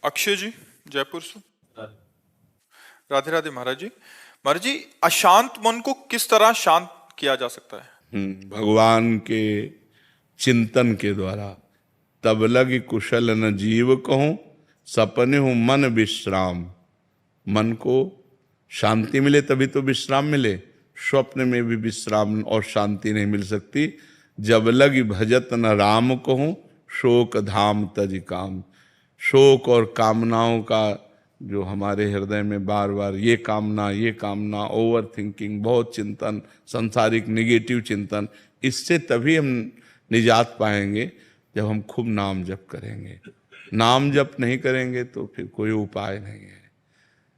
अक्षय जी, जयपुर से। राधे राधे महाराज जी। महाराज जी, अशांत मन को किस तरह शांत किया जा सकता है? भगवान के चिंतन के द्वारा। तब लगी कुशल न जीव कहूं, सपने हूं मन विश्राम। मन को शांति मिले तभी तो विश्राम मिले। स्वप्न में भी विश्राम और शांति नहीं मिल सकती। जब लगी भजत न राम कहूं, शोक धाम तज काम। शोक और कामनाओं का जो हमारे हृदय में बार बार ये कामना, ओवर थिंकिंग, बहुत चिंतन, संसारिक निगेटिव चिंतन, इससे तभी हम निजात पाएंगे जब हम खूब नाम जप करेंगे। नाम जप नहीं करेंगे तो फिर कोई उपाय नहीं है।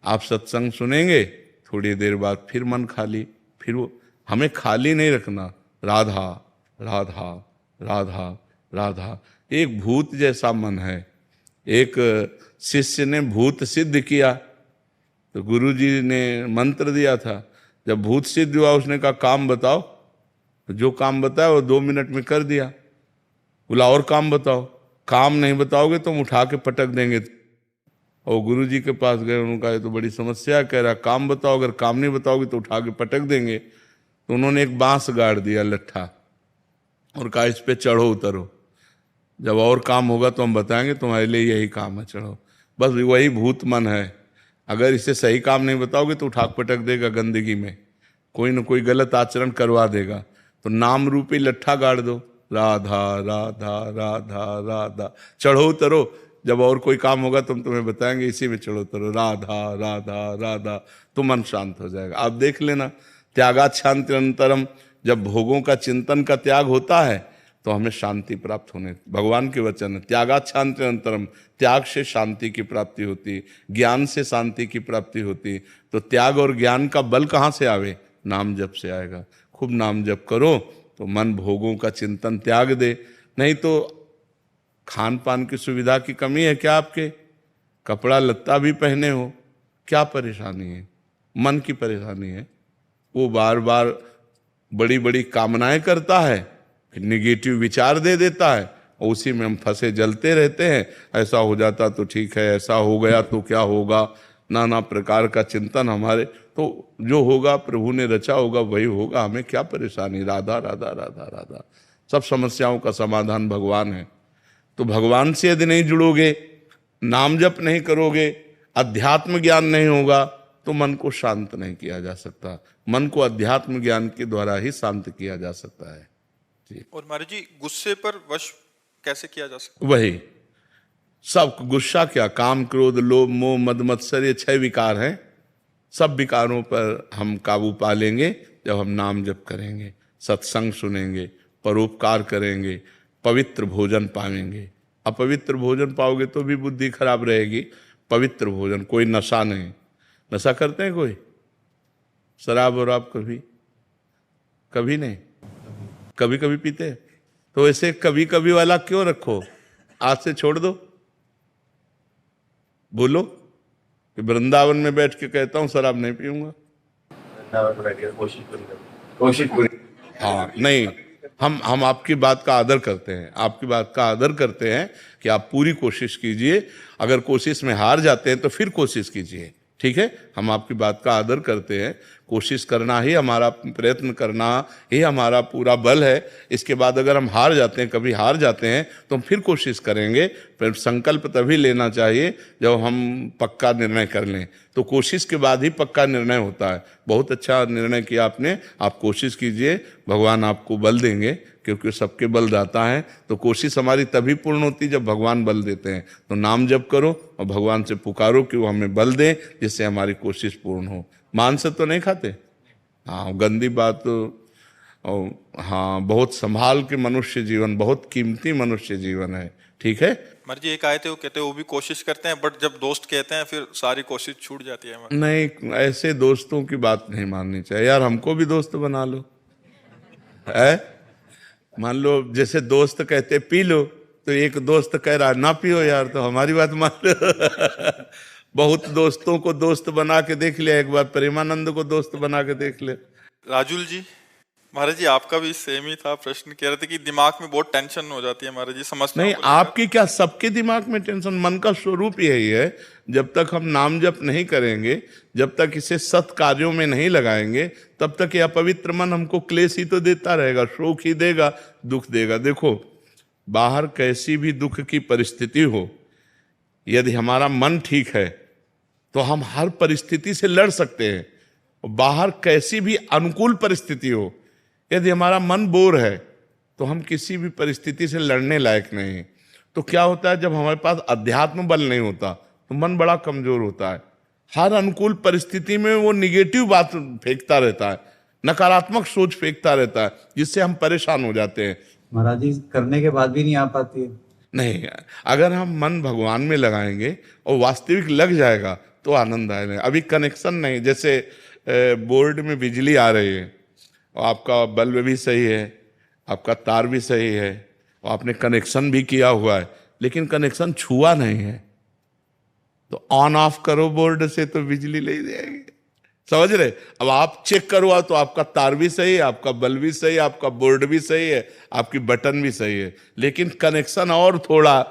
आप सत्संग सुनेंगे, थोड़ी देर बाद फिर मन खाली, फिर वो हमें खाली नहीं रखना। राधा राधा राधा राधा। एक भूत जैसा मन है। एक शिष्य ने भूत सिद्ध किया तो गुरु जी ने मंत्र दिया था। जब भूत सिद्ध हुआ उसने कहा काम बताओ, तो जो काम बताया वो 2 मिनट में कर दिया। बोला और काम बताओ। काम नहीं बताओगे तो हम उठा के पटक देंगे। और गुरु जी के पास गए, उन्होंने कहा ये तो बड़ी समस्या, कह रहा काम बताओ, अगर काम नहीं बताओगे तो उठा के पटक देंगे। तो उन्होंने एक बांस गाड़ दिया लट्ठा और कहा इस पे चढ़ो उतरो, जब और काम होगा तो हम बताएंगे, तुम्हारे लिए यही काम है, चढ़ो। बस वही भूत मन है। अगर इसे सही काम नहीं बताओगे तो उठा पटक देगा गंदगी में, कोई न कोई गलत आचरण करवा देगा। तो नाम रूपी लट्ठा गाड़ दो, राधा राधा राधा राधा, चढ़ो उतरो, जब और कोई काम होगा तो हम तुम्हें बताएंगे, इसी में चढ़ो उतरो, राधा राधा राधा, तो मन शांत हो जाएगा। आप देख लेना, त्यागात शांति अंतरम। जब भोगों का चिंतन का त्याग होता है तो हमें शांति प्राप्त होने, भगवान के वचन है, त्यागात शांति अंतरम। त्याग से शांति की प्राप्ति होती, ज्ञान से शांति की प्राप्ति होती। तो त्याग और ज्ञान का बल कहाँ से आवे? नाम जप से आएगा। खूब नाम जप करो तो मन भोगों का चिंतन त्याग दे। नहीं तो खान पान की सुविधा की कमी है क्या आपके? कपड़ा लत्ता भी पहने हो, क्या परेशानी है? मन की परेशानी है। वो बार बार बड़ी बड़ी कामनाएं करता है, फिर निगेटिव विचार दे देता है और उसी में हम फंसे जलते रहते हैं। ऐसा हो जाता तो ठीक है, ऐसा हो गया तो क्या होगा, नाना प्रकार का चिंतन हमारे। तो जो होगा प्रभु ने रचा होगा वही होगा, हमें क्या परेशानी? राधा राधा राधा राधा। सब समस्याओं का समाधान भगवान है। तो भगवान से यदि नहीं जुड़ोगे, नाम जप नहीं करोगे, अध्यात्म ज्ञान नहीं होगा तो मन को शांत नहीं किया जा सकता। मन को अध्यात्म ज्ञान के द्वारा ही शांत किया जा सकता है। और महाराज जी, गुस्से पर वश कैसे किया जा सकता वही सब गुस्सा क्या, काम क्रोध लोभ मोह मद मत्सर, ये 6 विकार हैं। सब विकारों पर हम काबू पा लेंगे जब हम नाम जप करेंगे, सत्संग सुनेंगे, परोपकार करेंगे, पवित्र भोजन पाएंगे। अपवित्र भोजन पाओगे तो भी बुद्धि खराब रहेगी। पवित्र भोजन, कोई नशा नहीं। नशा करते हैं कोई? शराब और आप कभी कभी नहीं, कभी कभी पीते हैं। तो ऐसे कभी कभी वाला क्यों रखो? आज से छोड़ दो। बोलो कि वृंदावन में बैठ के कहता हूं शराब नहीं पीऊंगा। हाँ नहीं, हम आपकी बात का आदर करते हैं, आपकी बात का आदर करते हैं कि आप पूरी कोशिश कीजिए। अगर कोशिश में हार जाते हैं तो फिर कोशिश कीजिए, ठीक है? हम आपकी बात का आदर करते हैं। कोशिश करना ही हमारा, प्रयत्न करना ही हमारा पूरा बल है। इसके बाद अगर हम हार जाते हैं, कभी हार जाते हैं, तो हम फिर कोशिश करेंगे। फिर संकल्प तभी लेना चाहिए जब हम पक्का निर्णय कर लें। तो कोशिश के बाद ही पक्का निर्णय होता है। बहुत अच्छा निर्णय किया आपने, आप कोशिश कीजिए, भगवान आपको बल देंगे, क्योंकि सबके बलदाता है। तो कोशिश हमारी तभी पूर्ण होती जब भगवान बल देते हैं। तो नाम जप करो और भगवान से पुकारो कि वो हमें बल दें, जिससे हमारी कोशिश पूर्ण हो। मांस तो नहीं खाते? हाँ, गंदी बात। और हाँ, बहुत संभाल के मनुष्य जीवन, बहुत कीमती मनुष्य जीवन है, ठीक है? महाराज जी, एक आए थे, वो कहते हैं वो भी कोशिश करते हैं, बट जब दोस्त कहते हैं फिर सारी कोशिश छूट जाती है। नहीं, ऐसे दोस्तों की बात नहीं माननी चाहिए यार। हमको भी दोस्त बना लो, है? मान लो जैसे दोस्त कहते पी लो, तो एक दोस्त कह रहा ना पियो यार, तो हमारी बात मान लो। बहुत दोस्तों को दोस्त बना के देख लिया, एक बार प्रेमानंद को दोस्त बना के देख ले। राजुल जी, महाराज जी आपका भी सेम ही था प्रश्न, कह रहे थे कि दिमाग में बहुत टेंशन हो जाती है महाराज जी, समझते नहीं, आपकी क्या, सबके दिमाग में टेंशन। मन का स्वरूप यही है, जब तक हम नाम जप नहीं करेंगे, जब तक इसे सत् कार्यों में नहीं लगाएंगे, तब तक यह पवित्र मन हमको क्लेश ही तो देता रहेगा, शोक ही देगा, दुख देगा। देखो, बाहर कैसी भी दुख की परिस्थिति हो, यदि हमारा मन ठीक है तो हम हर परिस्थिति से लड़ सकते हैं। बाहर कैसी भी अनुकूल परिस्थिति हो, यदि हमारा मन बोर है तो हम किसी भी परिस्थिति से लड़ने लायक नहीं हैं। तो क्या होता है, जब हमारे पास अध्यात्म बल नहीं होता तो मन बड़ा कमजोर होता है। हर अनुकूल परिस्थिति में वो निगेटिव बात फेंकता रहता है, नकारात्मक सोच फेंकता रहता है, जिससे हम परेशान हो जाते हैं। महाराज जी करने के बाद भी नहीं आ पाती है। नहीं, अगर हम मन भगवान में लगाएंगे और वास्तविक लग जाएगा तो आनंद आएगा। अभी कनेक्शन नहीं, जैसे बोर्ड में बिजली आ रही है और आपका बल्ब भी सही है, आपका तार भी सही है और आपने कनेक्शन भी किया हुआ है, लेकिन कनेक्शन छुआ नहीं है, तो ऑन ऑफ करो बोर्ड से तो बिजली ले जाएगी, समझ रहे। अब आप चेक करवा तो आपका तार भी सही है, आपका बल्ब भी सही है, आपका बोर्ड भी सही है, आपकी बटन भी सही है, लेकिन कनेक्शन और थोड़ा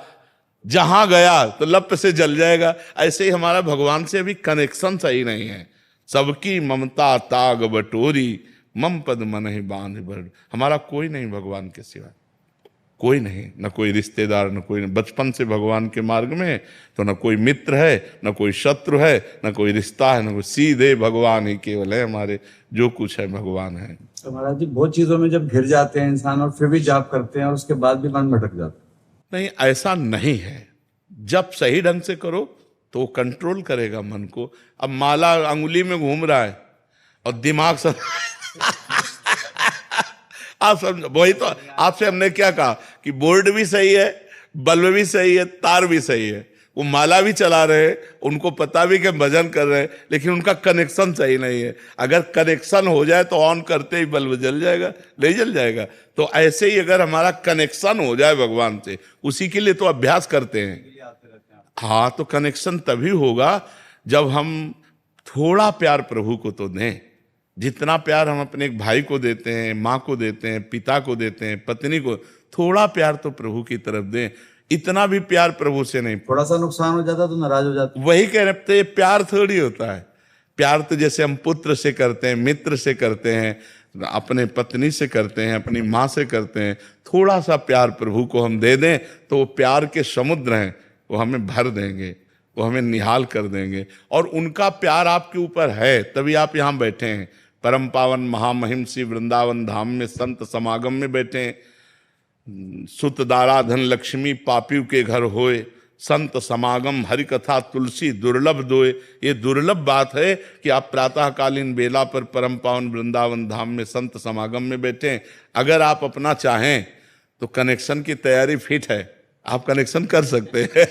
जहां गया तो लप से जल जाएगा। ऐसे ही हमारा भगवान से अभी कनेक्शन सही नहीं है। सबकी ममता ताग बटोरी, मम पद मन ही बांध बड़। हमारा कोई नहीं भगवान के सिवा, कोई नहीं, न कोई रिश्तेदार, न कोई, बचपन से भगवान के मार्ग में है तो न कोई मित्र है, न कोई शत्रु है, न कोई रिश्ता है, न कोई, सीधे भगवान ही केवल है हमारे, जो कुछ है भगवान है। तो महाराज जी बहुत चीजों में जब घिर जाते हैं इंसान और फिर भी जाप करते हैं और उसके बाद भी मन भटक जाता है। नहीं, ऐसा नहीं है। जब सही ढंग से करो तो कंट्रोल करेगा मन को। अब माला अंगुली में घूम रहा है और दिमाग सब आप समझ, वही तो आपसे हमने क्या कहा कि बोर्ड भी सही है, बल्ब भी सही है, तार भी सही है, वो माला भी चला रहे हैं, उनको पता भी कि भजन कर रहे हैं, लेकिन उनका कनेक्शन सही नहीं है। अगर कनेक्शन हो जाए तो ऑन करते ही बल्ब जल जाएगा, नहीं जल जाएगा। तो ऐसे ही अगर हमारा कनेक्शन हो जाए भगवान से, उसी के लिए तो अभ्यास करते हैं। हाँ, तो कनेक्शन तभी होगा जब हम थोड़ा प्यार प्रभु को तो दें। जितना प्यार हम अपने एक भाई को देते हैं, माँ को देते हैं, पिता को देते हैं, पत्नी को, थोड़ा प्यार तो प्रभु की तरफ दें। इतना भी प्यार प्रभु से नहीं। थोड़ा सा नुकसान हो जाता तो नाराज हो जाता। वही कह रहे थे, प्यार थोड़ी होता है। प्यार तो जैसे हम पुत्र से करते हैं, मित्र से करते हैं, अपने पत्नी से करते हैं, अपनी माँ से करते हैं। थोड़ा सा प्यार प्रभु को हम दे दें तो वो प्यार के समुद्र हैं, वो हमें भर देंगे, वो हमें निहाल कर देंगे। और उनका प्यार आपके ऊपर है, तभी आप यहाँ बैठे हैं। परम पावन महामहिम श्री वृंदावन धाम में संत समागम में बैठे हैं। सुत दारा धन लक्ष्मी पापियों के घर होए, संत समागम हरि कथा तुलसी दुर्लभ दोए। ये दुर्लभ बात है कि आप प्रातःकालीन बेला पर परम पावन वृंदावन धाम में संत समागम में बैठे हैं। अगर आप अपना चाहें तो कनेक्शन की तैयारी फिट है, आप कनेक्शन कर सकते हैं।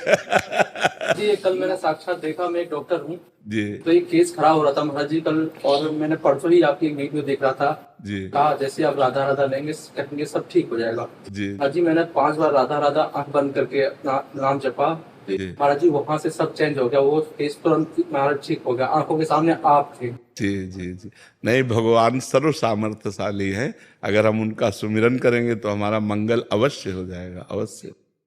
जी, कल मैंने साक्षात देखा, मैं एक डॉक्टर हूँ जी। तो एक केस खड़ा हो रहा था महाराज जी कल, और मैंने परसों ही आपकी एक वीडियो देख रहा था जी। कहा जैसे आप राधा राधा लेंगे कहेंगे सब ठीक हो जाएगा। जी। महाराज जी मैंने 5 बार राधा राधा आंख बंद करके अपना नाम जपा, महाराज जी वहां से सब चेंज हो गया, वो केस तुरंत महाराज ठीक हो गया, आंखों के सामने आप थे। जी जी जी। नहीं, भगवान सर्व सामर्थ्यशाली है। अगर हम उनका सुमिरन करेंगे तो हमारा मंगल अवश्य हो जाएगा, अवश्य।